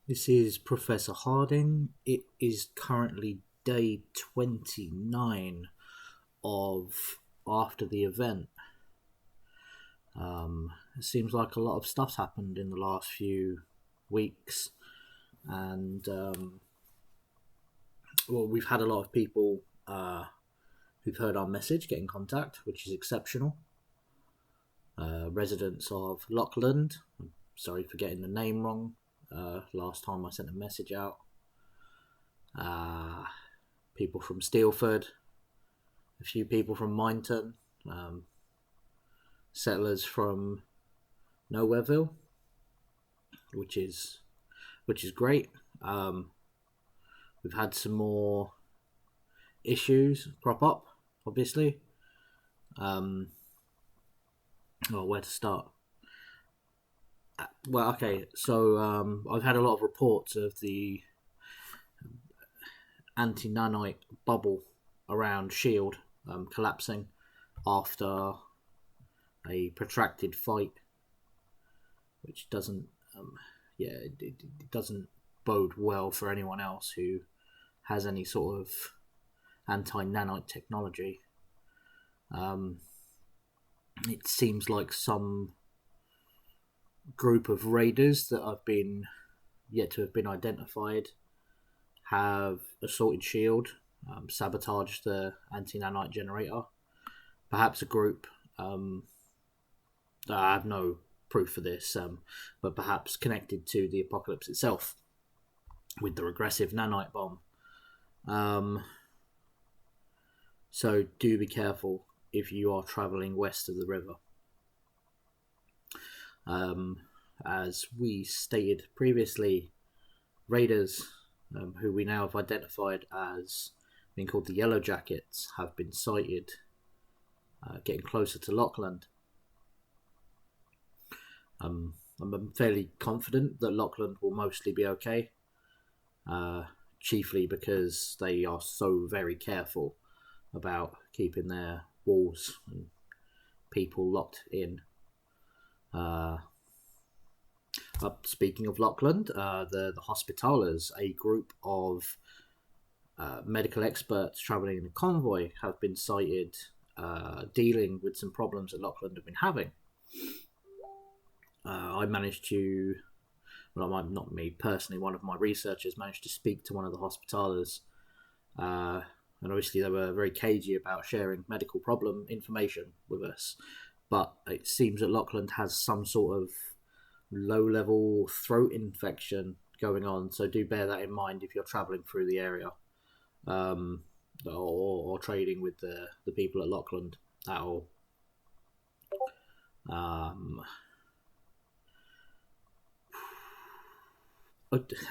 This is Professor Harding. It is currently day 29 of after the event. It seems like a lot of stuff's happened in the last few weeks, and we've had a lot of people who've heard our message get in contact, which is exceptional. Residents of Lockland, I'm sorry for getting the name wrong. Last time I sent a message out. People from Steelford, a few people from Mineton, settlers from Nowhereville, which is great. We've had some more issues crop up, obviously. Where to start? Well, okay, so I've had a lot of reports of the anti-nanite bubble around Shield collapsing after a protracted fight, which doesn't, it doesn't bode well for anyone else who has any sort of anti-nanite technology. It seems like some group of raiders that have been yet to have been identified have assaulted Shield, sabotaged the anti-nanite generator. Perhaps a group, I have no proof for this, but perhaps connected to the apLOCKalypse itself with the regressive nanite bomb. So do be careful if you are travelling west of the river. As we stated previously, raiders, who we now have identified as being called the Yellow Jackets, have been sighted getting closer to Lockland. I'm fairly confident that Lockland will mostly be okay, chiefly because they are so very careful about keeping their walls and people locked in. Speaking of Lockland, the Hospitalers, a group of medical experts travelling in a convoy, have been sighted dealing with some problems that Lockland have been having. I managed to, not me personally, one of my researchers managed to speak to one of the Hospitalers, and obviously they were very cagey about sharing medical problem information with us. But it seems that Lockland has some sort of low-level throat infection going on, so do bear that in mind if you're travelling through the area, or trading with the people at Lockland at all.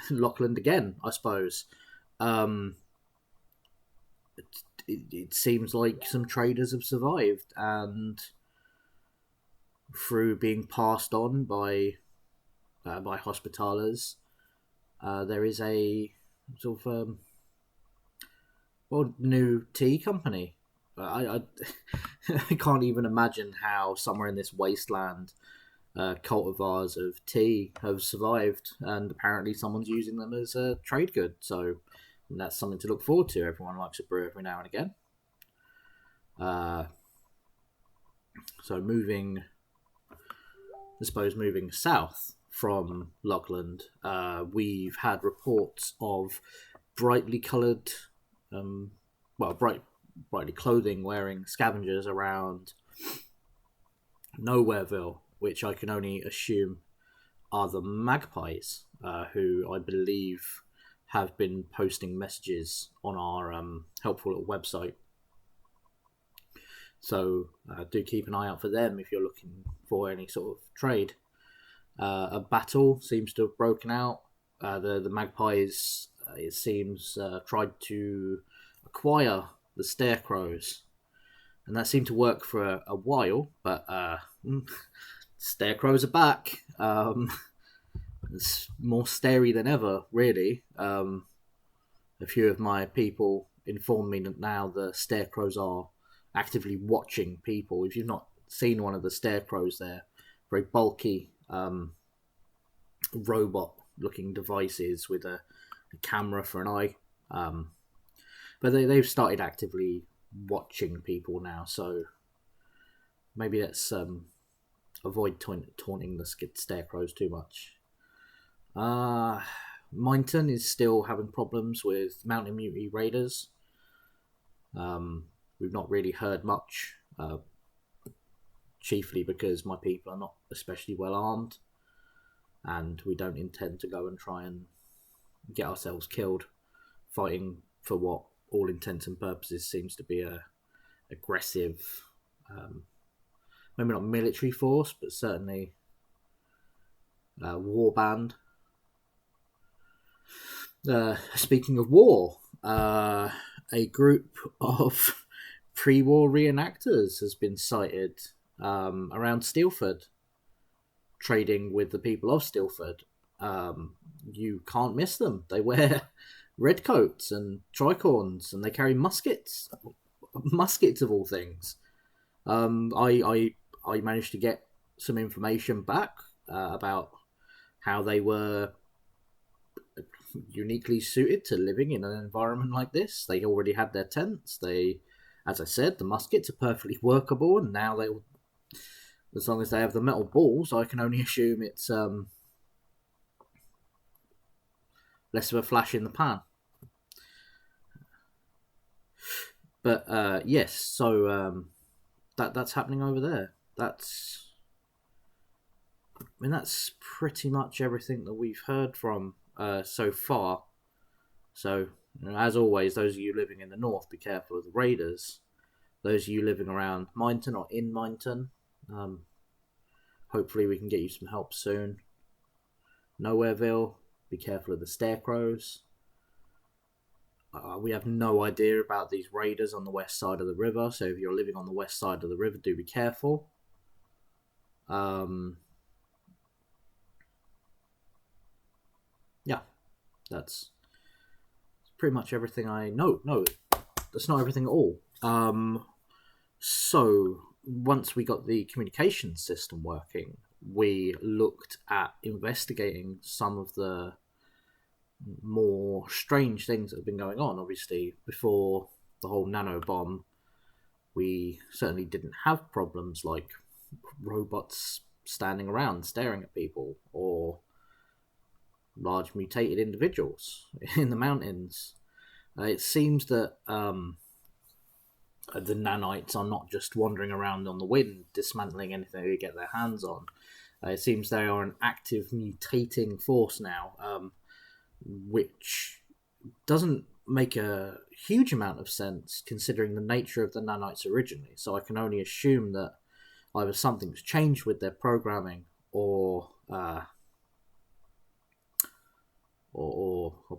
Lockland again, I suppose. It seems like some traders have survived, and through being passed on by Hospitalers, there is a sort of new tea company. I I can't even imagine how somewhere in this wasteland cultivars of tea have survived, and apparently someone's using them as a trade good. So that's something to look forward to. Everyone likes a brew every now and again. So moving south from Lockland, we've had reports of brightly coloured, brightly clothing wearing scavengers around Nowhereville, which I can only assume are the magpies, who I believe have been posting messages on our helpful little website. So do keep an eye out for them if you're looking for any sort of trade. A battle seems to have broken out. The magpies, it seems, tried to acquire the scarecrows, and that seemed to work for a while, but scarecrows are back. It's more scary than ever, really. A few of my people inform me that now the scarecrows are actively watching people. If you've not seen one of the scarecrows, they're very bulky robot looking devices with a camera for an eye. But they've started actively watching people now, so maybe let's avoid taunting the scarecrows too much. Minton is still having problems with Mountain Mutiny raiders. We've not really heard much, chiefly because my people are not especially well armed, and we don't intend to go and try and get ourselves killed fighting for what all intents and purposes seems to be a aggressive, maybe not military force, but certainly war band. Speaking of war, a group of pre-war reenactors has been sighted around Steelford, trading with the people of Steelford. You can't miss them. They wear redcoats and tricorns, and they carry muskets of all things. I managed to get some information back about how they were uniquely suited to living in an environment like this. They already had their tents. As I said, the muskets are perfectly workable, and now as long as they have the metal balls, I can only assume it's less of a flash in the pan. But yes, so that's happening over there. That's pretty much everything that we've heard from so far. So, as always, those of you living in the north, be careful of the raiders. Those of you living around Minton or in Minton, hopefully we can get you some help soon. Nowhereville, be careful of the scarecrows. We have no idea about these raiders on the west side of the river, so if you're living on the west side of the river, do be careful. Yeah, that's pretty much everything I know. No, that's not everything at all. So once we got the communication system working, we looked at investigating some of the more strange things that have been going on. Obviously, before the whole nano bomb, we certainly didn't have problems like robots standing around staring at people, or large mutated individuals in the mountains. It seems that the nanites are not just wandering around on the wind, dismantling anything they get their hands on. It seems they are an active mutating force now, which doesn't make a huge amount of sense considering the nature of the nanites originally. So I can only assume that either something's changed with their programming, or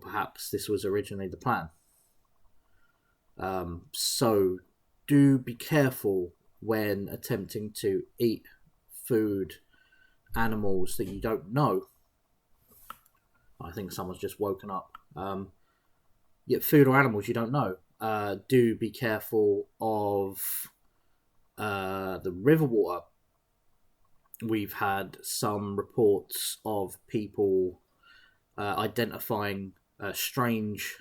perhaps this was originally the plan. So do be careful when attempting to eat animals that you don't know. I think someone's just woken up. Food or animals you don't know. Do be careful of the river water. We've had some reports of people identifying strange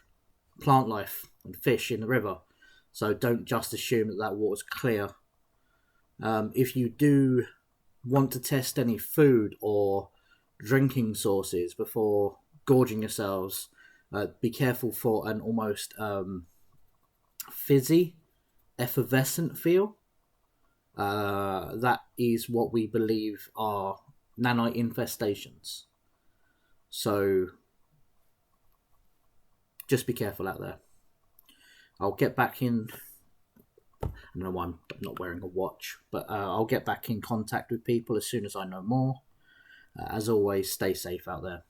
plant life and fish in the river. So don't just assume that water's clear. If you do want to test any food or drinking sources before gorging yourselves, be careful for an almost fizzy, effervescent feel. That is what we believe are nanite infestations. So just be careful out there. I'll get back in. I don't know why I'm not wearing a watch, but I'll get back in contact with people as soon as I know more. As always, stay safe out there.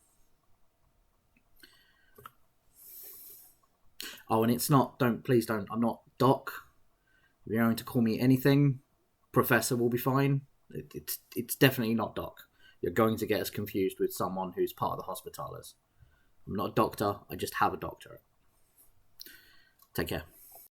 Oh, and it's not, please don't, I'm not Doc. If you're going to call me anything, Professor will be fine. It's definitely not Doc. You're going to get us confused with someone who's part of the Hospitallers. I'm not a doctor, I just have a doctorate. Take care.